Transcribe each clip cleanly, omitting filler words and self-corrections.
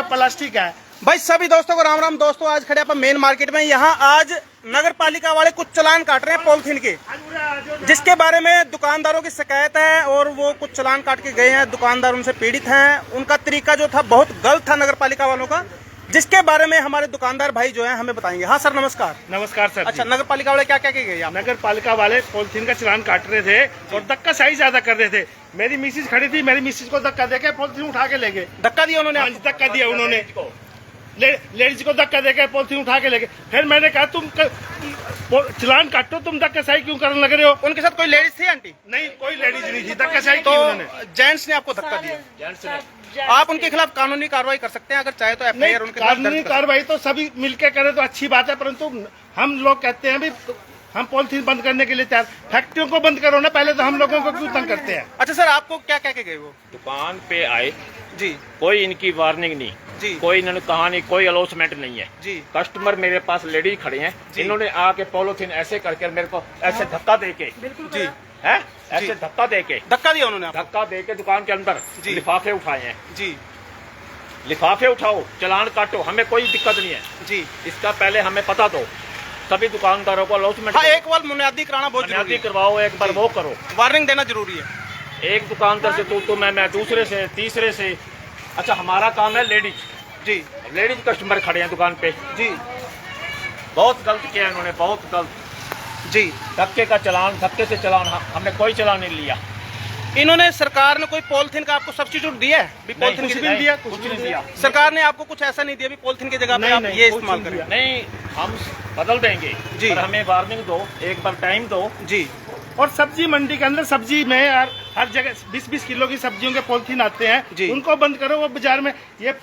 में प्लास्टिक है। भाई सभी दोस्तों को राम राम। दोस्तों आज खड़े अपन मेन मार्केट में। यहाँ आज नगर पालिका वाले कुछ चालान काट रहे हैं पॉलिथीन के, जिसके बारे में दुकानदारों की शिकायत है और वो कुछ चालान काट के गए हैं। दुकानदार उनसे पीड़ित हैं। उनका तरीका जो था बहुत गलत था नगर पालिका वालों का, जिसके बारे में हमारे दुकानदार भाई जो है हमें बताएंगे। हाँ सर नमस्कार। नमस्कार सर। अच्छा, नगर पालिका वाले क्या क्या गए? नगर पालिका वाले पॉलिथीन का चालान काट रहे थे और धक्का सही ज्यादा कर रहे थे। मेरी मिसेज खड़ी थी, मेरी मिसेज को धक्का देके पॉलिथीन उठा के ले गए। धक्का दिया उन्होंने? धक्का दिया उन्होंने, लेडीज को धक्का देके पॉलिथीन उठा के ले गए। फिर मैंने कहा तुम चालान काटो, तुम धक्का सही क्यों करने लग रहे हो? उनके साथ कोई लेडीज थी आंटी? नहीं, कोई लेडीज नहीं थी। धक्का सही तो उन्होंने। जेंट्स ने आपको धक्का दिया? जेंट्स ने। आप उनके खिलाफ कानूनी कार्रवाई कर सकते हैं अगर चाहे तो। एफआईआर उनके खिलाफ कानूनी कार्रवाई तो सभी मिलकर करे तो अच्छी बात है, परंतु हम लोग कहते हैं भी हम पॉलिथीन बंद करने के लिए तैयार। फैक्ट्रियों को बंद करो ना पहले, तो हम लोगों को क्यों तंग करते हैं? अच्छा सर, आपको क्या कह के गए वो? दुकान पे आए जी, कोई इनकी वार्निंग नहीं जी, कोई इन्होंने कहा नहीं, कोई अनाउंसमेंट नहीं है जी। कस्टमर मेरे पास लेडीज खड़े हैं, इन्होंने आके पॉलिथीन ऐसे करके मेरे को ऐसे धक्का देके जी है ऐसे धक्का देके धक्का दिया उन्होंने? धक्का देके दुकान के अंदर जी। लिफाफे उठाए हैं। जी, लिफाफे उठाओ, चालान काटो, हमें कोई दिक्कत नहीं है जी। इसका पहले हमें पता दो, सभी दुकानदारों को अनाउंसमेंट। हाँ, एक बार बुनियादी कराना बहुत जरूरी है। करवाओ, एक बार वो करो, वार्निंग देना जरूरी है। एक दुकानदार से तू मैं दूसरे से तीसरे से। अच्छा, हमारा काम है लेडीज जी, लेडीज कस्टमर खड़े हैं दुकान पे जी। बहुत गलत किया इन्होंने, बहुत गलत जी। धक्के का चालान, धक्के से चालान, हमने कोई चालान नहीं लिया। इन्होंने सरकार ने कोई पॉलिथीन का आपको सब्स्टिट्यूट दिया है? पॉलिथीन कुछ भी नहीं दिया, कुछ नहीं दिया। सरकार ने आपको कुछ ऐसा नहीं दिया भी पॉलिथीन की जगह पे आप ये इस्तेमाल करें? नहीं, हम बदल देंगे जी, पर हमें वार्निंग दो, एक बार टाइम दो जी। और सब्जी मंडी के अंदर सब्जी में हर जगह 20-20 किलो की सब्जियों के पॉलिथीन आते हैं, उनको बंद करो। वो बाजार में ये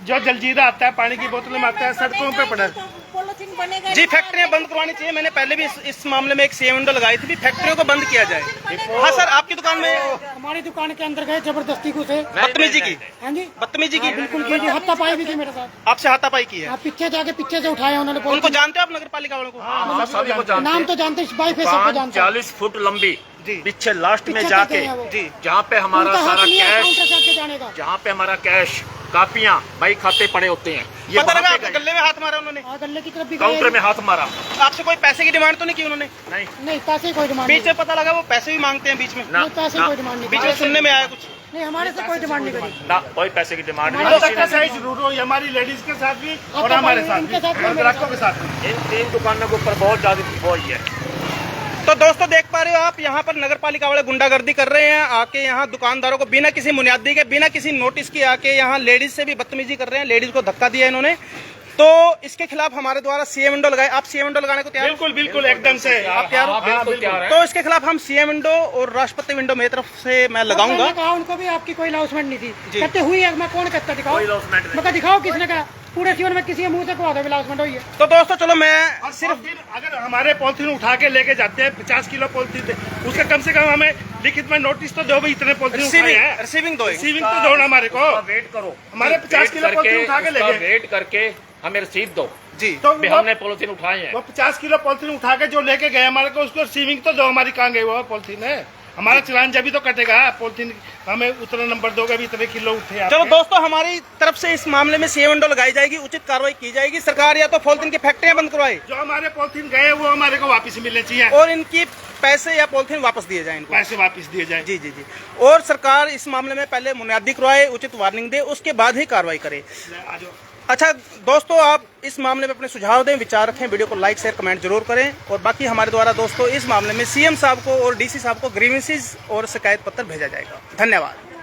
जो जलजीरा आता है, पानी की बोतलों में आता है, सड़कों पे पड़ा है। जी, फैक्ट्रियां बंद करवानी चाहिए। मैंने पहले भी इस मामले में एक सीएम विंडो लगाई थी, फैक्ट्रियों को बंद किया जाए। हाँ सर, आपकी दुकान में? हमारी दुकान के अंदर गए जबरदस्ती घुसे, बदतमीजी की? हाँ जी, बदतमीजी की? बिल्कुल की जी। हाथापाई भी थी मेरे साथ। आपसे हाथापाई की है? आप पीछे जाके पीछे से उठाया उन्होंने। उनको जानते हो आप नगर पालिका वालों को? नाम तो जानते, बाई फेस सबको जानते। 40 फुट लंबी जी, पीछे लास्ट में पीछे जाके जी, जहाँ पे हमारा सारा कैश, जाने का। जहाँ पे हमारा कैश, कापियाँ, भाई खाते पड़े होते हैं, ये पता लगा वहाँ आपको पे गए। गले में हाथ मारा उन्होंने? गले की तरफ भी काउंटर में हाथ मारा। आपसे कोई पैसे की डिमांड तो नहीं की उन्होंने? नहीं, नहीं, पैसे कोई डिमांड बीच में पता लगा वो पैसे भी मांगते हैं बीच में? ना, पैसे ना, कोई डिमांड नहीं। बीच में सुनने में आया कुछ? नहीं, हमारे से कोई डिमांड नहीं करी। ना, कोई पैसे की डिमांड हमारा नहीं। धक्का सही जरूर हो, हमारी लेडीज के साथ भी और हमारे साथ भी, और ग्राहकों के साथ भी। इन 3 दुकानों के ऊपर बहुत ज्यादा वो ही है। तो दोस्तों देख पा रहे हो आप, यहाँ पर नगर पालिका वाले गुंडागर्दी कर रहे हैं। आके यहाँ दुकानदारों को बिना किसी बुनियादी के, बिना किसी नोटिस के आके यहाँ लेडीज से भी बदतमीजी कर रहे हैं। लेडीज को धक्का दिया इन्होंने। तो इसके खिलाफ हमारे द्वारा सीएम विंडो लगाए। आप सीएम विंडो लगाने को तैयार? बिल्कुल बिल्कुल, एकदम से आप तैयार हो? बिल्कुल तैयार है। तो इसके खिलाफ हम सीएम विंडो और राष्ट्रपति विंडो मेरी तरफ से मैं लगाऊंगा। मैंने कहा उनको भी आपकी कोई अनाउंसमेंट नहीं थी। कहते हुई है, मैं कौन कहता दिखाओ? कोई announcement नहीं। मैं दिखाओ किसने कहा? पूरे जीवन में किसी के मुंह से कहा अनाउंसमेंट हुई है? तो दोस्तों चलो, मैं सिर्फ अगर हमारे पॉलिथीन उठा के लेके जाते हैं 50 किलो पॉलिथीन, उसका कम से कम हमें लिखित में नोटिस तो दो भाई, इतने पॉलिथीन उठाए हैं। रिसीविंग दो, रिसीविंग तो दो ना हमारे को। वेट करो, हमारे 50 किलो पॉलिथीन उठा के ले गए। वेट करके हमें रसीद दो जी। तो भी हमने पॉलिथीन उठाए हैं। वो 50 किलो पॉलिथीन उठा के जो लेके गए हमारे को, उसको रिसीविंग तो दो। हमारी कहाँ गई वो पॉलिथीन है? हमारा चालान जब भी तो कटेगा। पॉलिथीन हमें उतना नंबर दोगे भी, इतने किलो उठे आपके। चलो दोस्तों, हमारी तरफ से इस मामले में सीएम विंडो लगाई जाएगी, उचित कार्रवाई की जाएगी। सरकार या तो पॉलिथीन की फैक्ट्रियां बंद करवाए, जो हमारे पॉलिथीन गए वो हमारे को वापस मिलने चाहिए, और इनकी पैसे या पॉलिथीन वापस दिए जाए, इनको पैसे वापस दिए जाए। जी जी जी। और सरकार इस मामले में पहले बुनियादी करवाए, उचित वार्निंग दे, उसके बाद ही कार्रवाई करे। अच्छा दोस्तों, आप इस मामले में अपने सुझाव दें, विचार रखें। वीडियो को लाइक शेयर कमेंट जरूर करें। और बाकी हमारे द्वारा दोस्तों इस मामले में सीएम साहब को और डीसी साहब को ग्रीवेंसेस और शिकायत पत्र भेजा जाएगा। धन्यवाद।